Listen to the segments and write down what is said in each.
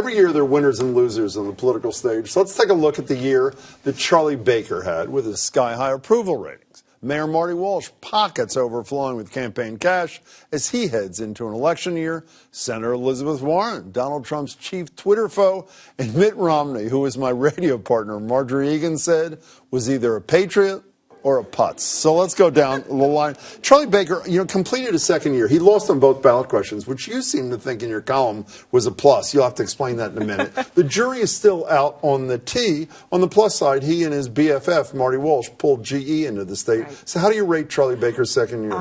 Every year there are winners and losers on the political stage. So let's take a look at the year that Charlie Baker had with his sky-high approval ratings. Mayor Marty Walsh, pockets overflowing with campaign cash as he heads into an election year. Senator Elizabeth Warren, Donald Trump's chief Twitter foe, and Mitt Romney, who was my radio partner, Marjorie Egan said, was either a patriot or a putz. So let's go down the line. Charlie Baker, completed his second year. He lost on both ballot questions, which you seem to think in your column was a plus. You'll have to explain that in a minute. The jury is still out on the T. On the plus side, he and his BFF, Marty Walsh, pulled GE into the state. Right. So how do you rate Charlie Baker's second year?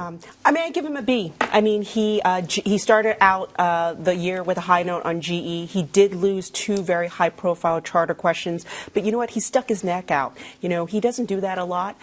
I give him a B. I mean, he started out the year with a high note on GE. He did lose 2 very high-profile charter questions. But you know what? He stuck his neck out. He doesn't do that a lot.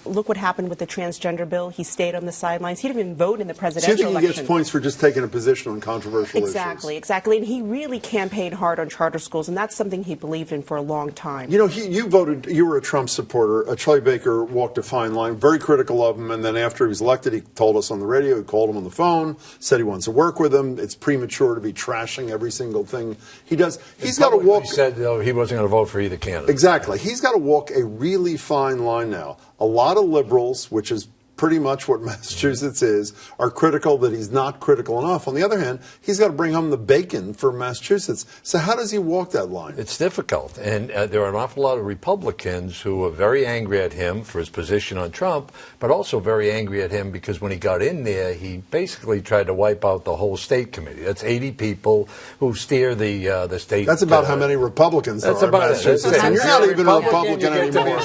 Look what happened with the transgender bill. He stayed on the sidelines. He didn't even vote in the presidential election. So you think he gets points for just taking a position on controversial issues? Exactly. And he really campaigned hard on charter schools, and that's something he believed in for a long time. You were a Trump supporter. Charlie Baker walked a fine line, very critical of him, and then after he was elected, he told us on the radio, he called him on the phone, said he wants to work with him. It's premature to be trashing every single thing he does. He's got to walk. He said he wasn't going to vote for either candidate. Exactly. He's got to walk a really fine line now. A lot of liberals, which is pretty much what Massachusetts is, are critical that he's not critical enough. On the other hand, he's got to bring home the bacon for Massachusetts. So how does he walk that line? It's difficult. And there are an awful lot of Republicans who are very angry at him for his position on Trump, but also very angry at him because when he got in there, he basically tried to wipe out the whole state committee. That's 80 people who steer the state. That's about how many Republicans there are in Massachusetts. And you're not even a Republican anymore.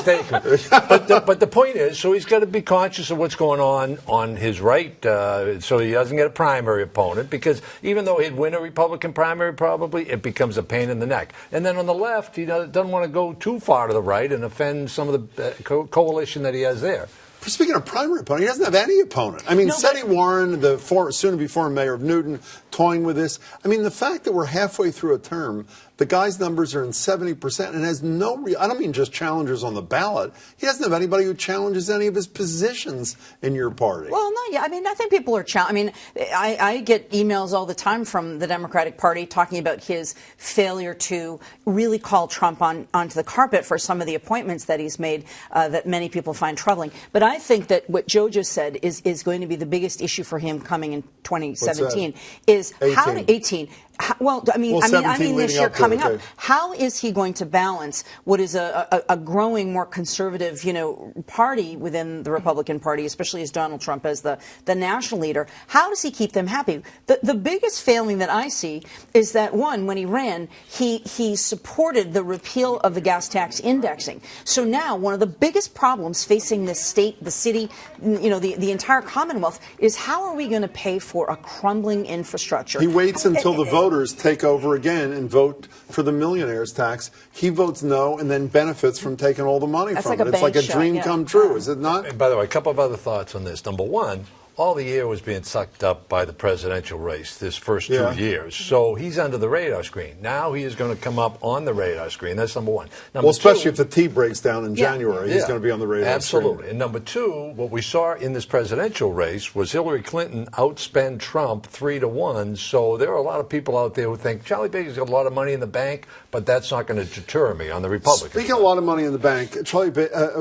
But the point is, so he's got to be conscious of what's going on his right, so he doesn't get a primary opponent, because even though he'd win a Republican primary probably, it becomes a pain in the neck. And then on the left, he doesn't want to go too far to the right and offend some of the coalition that he has there. Speaking of primary opponent, he doesn't have any opponent. I mean, Seti Warren, the soon-to-be former mayor of Newton, toying with this. I mean, the fact that we're halfway through a term, the guy's numbers are in 70% and has no I don't mean just challengers on the ballot. He doesn't have anybody who challenges any of his positions in your party. Well, no, yeah. I mean, I think people are I get emails all the time from the Democratic Party talking about his failure to really call Trump onto the carpet for some of the appointments that he's made that many people find troubling. But I think that what Joe just said is going to be the biggest issue for him coming in 2017 is 18. How to 18. I mean this year coming up. How is he going to balance what is a growing, more conservative, party within the Republican Party, especially as Donald Trump as the national leader? How does he keep them happy? The biggest failing that I see is that, one, when he ran, he supported the repeal of the gas tax indexing. So now one of the biggest problems facing this state, the city, the entire Commonwealth is how are we going to pay for a crumbling infrastructure? He waits until the voters take over again and vote for the millionaire's tax. He votes no and then benefits from taking all the money from it. It's like a dream come true, is it not? And by the way, a couple of other thoughts on this. Number one, all the year was being sucked up by the presidential race this first 2 years. So he's under the radar screen. Now he is going to come up on the radar screen. That's number one. Especially if the T breaks down in January, he's going to be on the radar screen. Absolutely. And number two, what we saw in this presidential race was Hillary Clinton outspend Trump 3-1. So there are a lot of people out there who think Charlie Baker's got a lot of money in the bank, but that's not going to deter me on the Republican side. Speaking of a lot of money in the bank,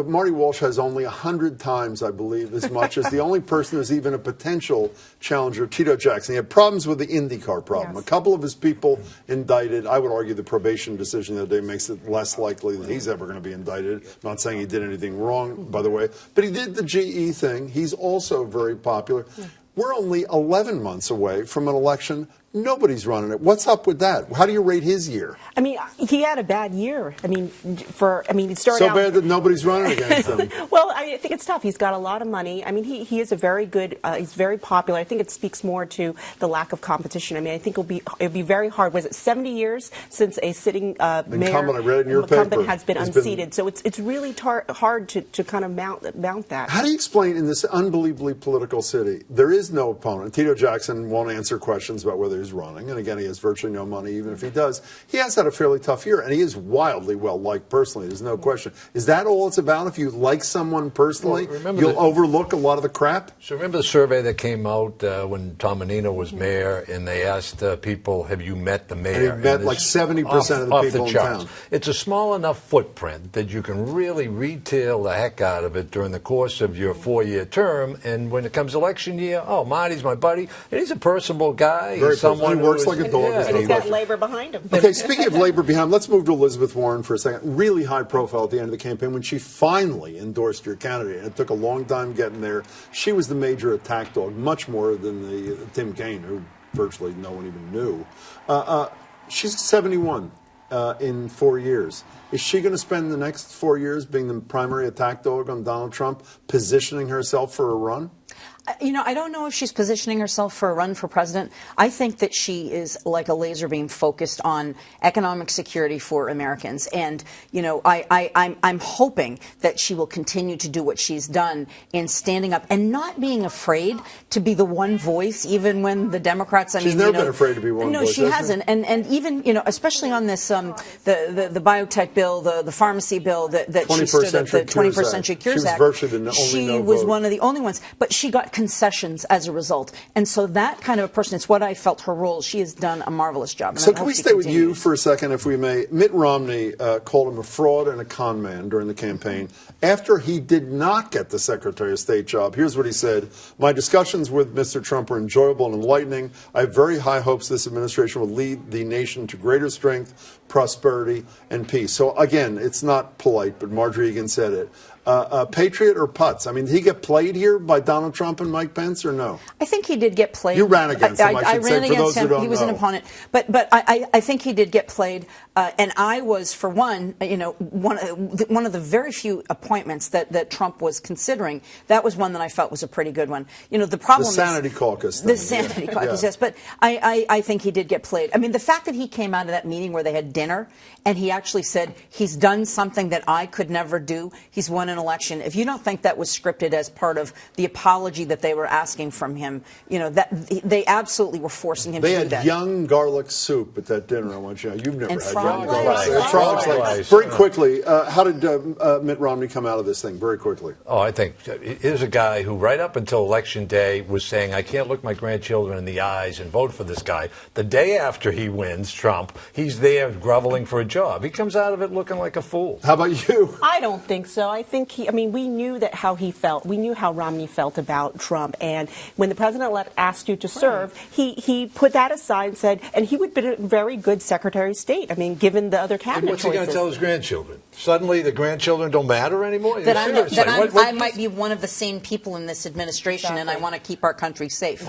Marty Walsh has only 100 times, I believe, as much as the only person who's even a potential challenger, Tito Jackson. He had problems with the IndyCar problem. Yes. A couple of his people indicted. I would argue the probation decision the other day makes it less likely that he's ever going to be indicted. I'm not saying he did anything wrong, by the way, but he did the GE thing. He's also very popular. Yeah. We're only 11 months away from an election. Nobody's running it. What's up with that? How do you rate his year? I mean, he had a bad year. He started so bad that nobody's running against him. Well, I think it's tough. He's got a lot of money. I mean, he is a very good. He's very popular. I think it speaks more to the lack of competition. I mean, I think it'll be very hard. Was it 70 years since a sitting mayor incumbent has been unseated? So it's really hard to kind of mount that. How do you explain in this unbelievably political city there is no opponent? Tito Jackson won't answer questions about whether who's running, and again, he has virtually no money, even if he does. He has had a fairly tough year, and he is wildly well-liked personally. There's no question. Is that all it's about? If you like someone personally, you'll overlook a lot of the crap? So remember the survey that came out when Tom Menino was mayor, and they asked people, have you met the mayor? And he met like 70% of the people in town. It's a small enough footprint that you can really retail the heck out of it during the course of your 4-year term, and when it comes election year, oh, Marty's my buddy, and he's a personable guy. Very he's someone he works like a dog. And he's got labor behind him. Okay, speaking of labor behind him, let's move to Elizabeth Warren for a second. Really high profile at the end of the campaign when she finally endorsed your candidate. It took a long time getting there. She was the major attack dog, much more than the Tim Kaine, who virtually no one even knew. She's 71 in 4 years. Is she going to spend the next 4 years being the primary attack dog on Donald Trump, positioning herself for a run? You know, I don't know if she's positioning herself for a run for president. I think that she is like a laser beam focused on economic security for Americans. And, you know, I'm hoping that she will continue to do what she's done in standing up and not being afraid to be the one voice, even when the Democrats, she's never been afraid to be one voice. No, she hasn't. And even, you know, especially on this, the biotech bill, the pharmacy bill that she stood at, the 21st Century Cures Act. She was virtually the only She was one of the only ones. But she got concessions as a result. And so that kind of a person, it's what I felt her role. She has done a marvelous job. And so can we stay with you for a second, if we may? Mitt Romney called him a fraud and a con man during the campaign. After he did not get the Secretary of State job, here's what he said. My discussions with Mr. Trump were enjoyable and enlightening. I have very high hopes this administration will lead the nation to greater strength, prosperity, and peace. So again, it's not polite, but Marjorie Egan said it. Patriot or Putz? I mean, did he get played here by Donald Trump and Mike Pence, or no? I think he did get played. You ran against him, I should say, for those who don't know. He was an opponent. But I think he did get played. And I was, for one, you know, one of the very few appointments that Trump was considering. That was one that I felt was a pretty good one. You know, the problem is the Sanity Caucus. The Sanity Caucus, yes. But I think he did get played. I mean, the fact that he came out of that meeting where they had dinner and he actually said he's done something that I could never do. He's won an election. If you don't think that was scripted as part of the apology that they were asking from him, you know, that they absolutely were forcing him to do that. They had young garlic soup at that dinner. I want you to know. You've never had young garlic soup. Frog legs. Very quickly, how did Mitt Romney come out of this thing? Very quickly. Oh, I think here's a guy who right up until Election Day was saying, I can't look my grandchildren in the eyes and vote for this guy. The day after he wins, Trump, he's there groveling for a job. He comes out of it looking like a fool. How about you? I don't think so. I think we knew that how he felt. We knew how Romney felt about Trump. And when the president-elect asked you to serve, he put that aside and said, and he would be a very good Secretary of State. I mean, given the other cabinet choices. What's he going to tell his grandchildren? Suddenly the grandchildren don't matter anymore? That I might be one of the sane people in this administration, and I want to keep our country safe.